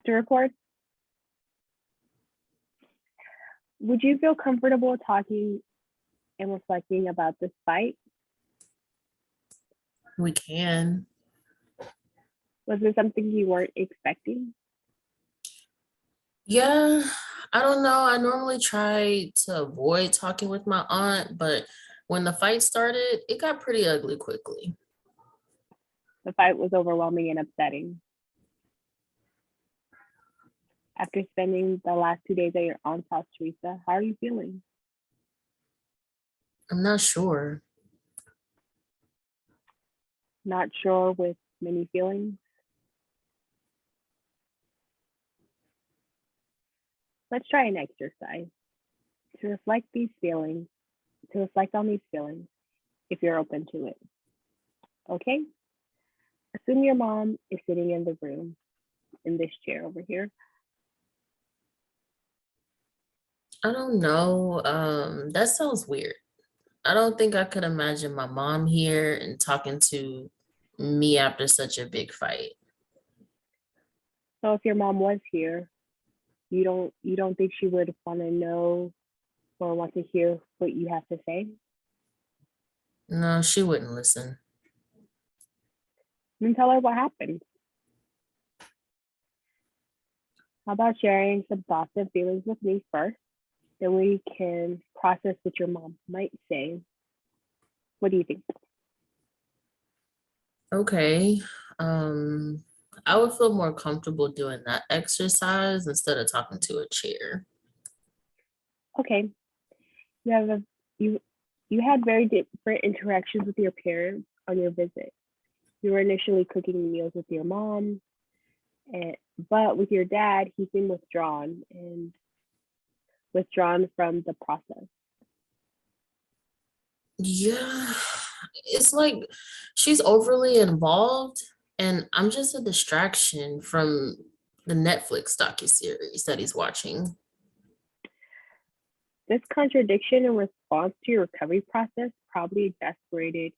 to record. Would you feel comfortable talking and reflecting about this fight? We can. Was it something you weren't expecting? Yeah, I don't know. I normally try to avoid talking with my aunt, but when the fight started, it got pretty ugly quickly. The fight was overwhelming and upsetting. After spending the last 2 days at your aunt's house, Teresa, how are you feeling? I'm not sure. Not sure with many feelings? Let's try an exercise to reflect these feelings, to reflect on these feelings, if you're open to it. Okay? Assume your mom is sitting in the room, in this chair over here. I don't know. That sounds weird. I don't think I could imagine my mom here and talking to me after such a big fight. So if your mom was here, you don't think she would want to know or want to hear what you have to say? No, she wouldn't listen. Then tell her what happened. How about sharing some thoughts and feelings with me first? Then we can process what your mom might say. What do you think? Okay. Um, I would feel more comfortable doing that exercise instead of talking to a chair. Okay, you have a you you had very different interactions with your parents on your visit. You were initially cooking meals with your mom, and but with your dad, he seemed withdrawn from the process. Yeah, it's like she's overly involved, and I'm just a distraction from the Netflix docuseries that he's watching. This contradiction in response to your recovery process probably exasperated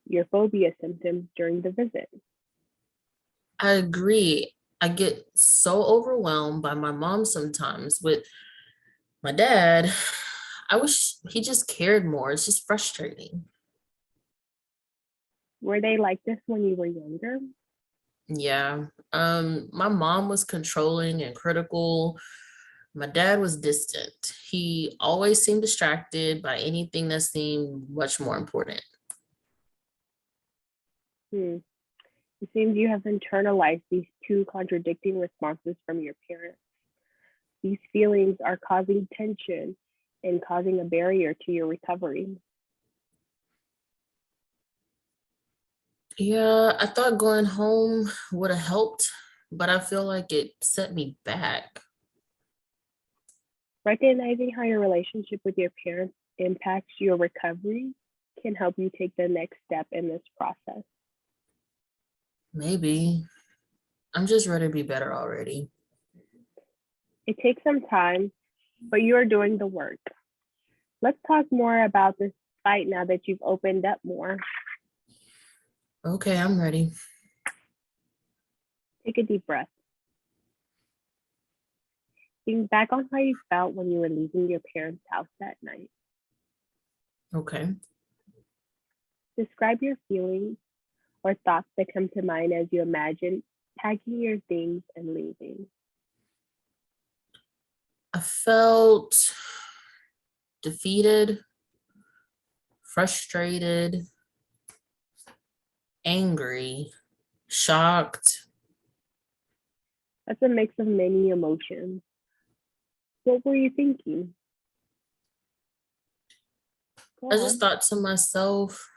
your phobia symptoms during the visit. I agree. I get so overwhelmed by my mom sometimes. With my dad, I wish he just cared more. It's just frustrating. Were they like this when you were younger? Yeah. My mom was controlling and critical. My dad was distant. He always seemed distracted by anything that seemed much more important. Hmm. It seems you have internalized these two contradicting responses from your parents. These feelings are causing tension and causing a barrier to your recovery. Yeah, I thought going home would have helped, but I feel like it set me back. Recognizing how your relationship with your parents impacts your recovery can help you take the next step in this process. Maybe. I'm just ready to be better already. It takes some time, but you are doing the work. Let's talk more about this fight now that you've opened up more. Okay, I'm ready. Take a deep breath. Think back on how you felt when you were leaving your parents' house that night. Okay. Describe your feelings or thoughts that come to mind as you imagine packing your things and leaving. I felt defeated, frustrated, angry, shocked. That's a mix of many emotions. What were you thinking? Go I just on. thought to myself,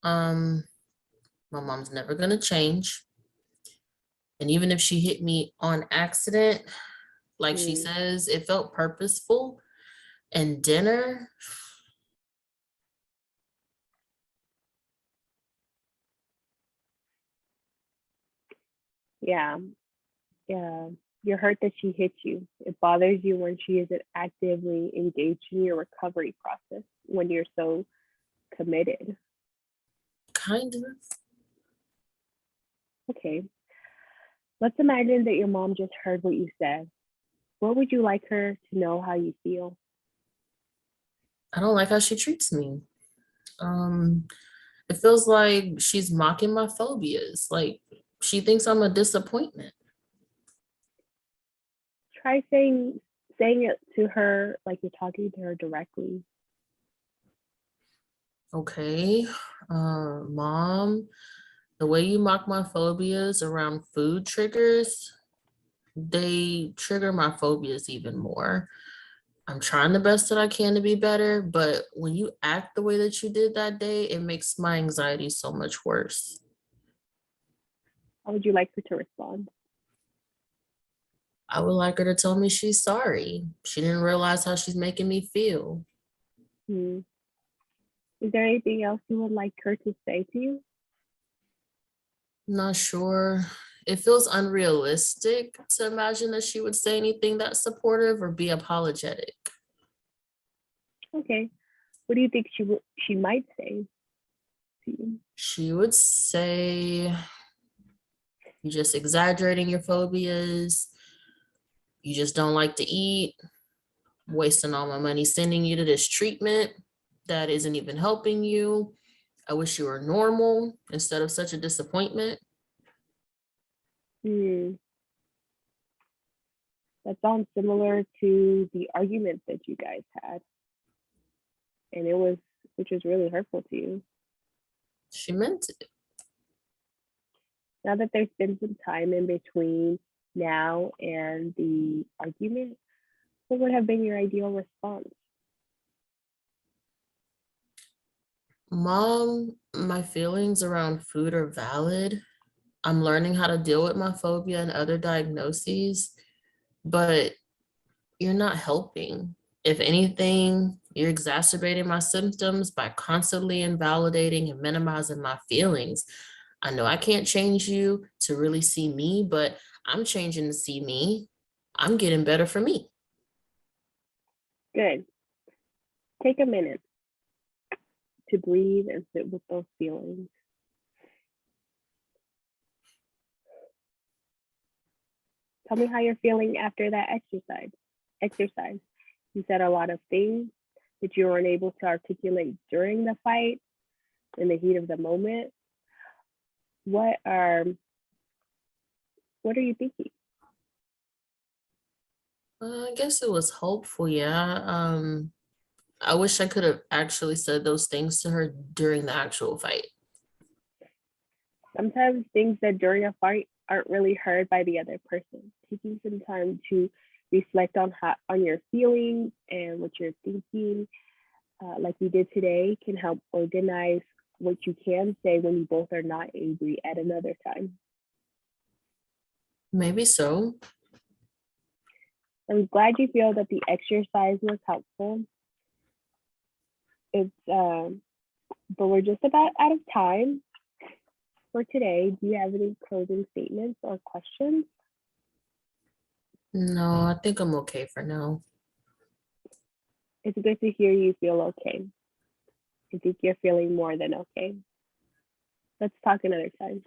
um, my mom's never gonna change. And even if she hit me on accident, like she Hmm. says, it felt purposeful. And dinner, Yeah, yeah. You're hurt that she hit you. It bothers you when she isn't actively engaged in your recovery process when you're so committed. kind of. Okay. Let's imagine that your mom just heard what you said. What would you like her to know how you feel? I don't like how she treats me. Um, it feels like she's mocking my phobias. Like she thinks I'm a disappointment. Try saying it to her like you're talking to her directly. Okay, mom, the way you mock my phobias around food triggers, they trigger my phobias even more. I'm trying the best that I can to be better, but when you act the way that you did that day, it makes my anxiety so much worse. How would you like her to respond? I would like her to tell me she's sorry. She didn't realize how she's making me feel. Hmm. Is there anything else you would like her to say to you? Not sure. It feels unrealistic to imagine that she would say anything that's supportive or be apologetic. Okay. What do you think she might say to you? She would say, you're just exaggerating your phobias. You just don't like to eat, wasting all my money sending you to this treatment that isn't even helping you. I wish you were normal instead of such a disappointment. Hmm. That sounds similar to the argument that you guys had, and which was really hurtful to you. She meant it. Now that there's been some time in between now and the argument, what would have been your ideal response? Mom, my feelings around food are valid. I'm learning how to deal with my phobia and other diagnoses, but you're not helping. If anything, you're exacerbating my symptoms by constantly invalidating and minimizing my feelings. I know I can't change you to really see me, but I'm changing to see me. I'm getting better for me. Good. Take a minute to breathe and sit with those feelings. Tell me how you're feeling after that exercise. You said a lot of things that you weren't able to articulate during the fight in the heat of the moment. What are what are you thinking? I guess it was hopeful, yeah. I wish I could have actually said those things to her during the actual fight. Sometimes things that during a fight aren't really heard by the other person. Taking some time to reflect on your feelings and what you're thinking, like we did today, can help organize what you can say when you both are not angry at another time. Maybe so. I'm glad you feel that the exercise was helpful. It's but we're just about out of time for today. Do you have any closing statements or questions? No, I think I'm okay for now. It's good to hear you feel okay. I think you're feeling more than okay. Let's talk another time.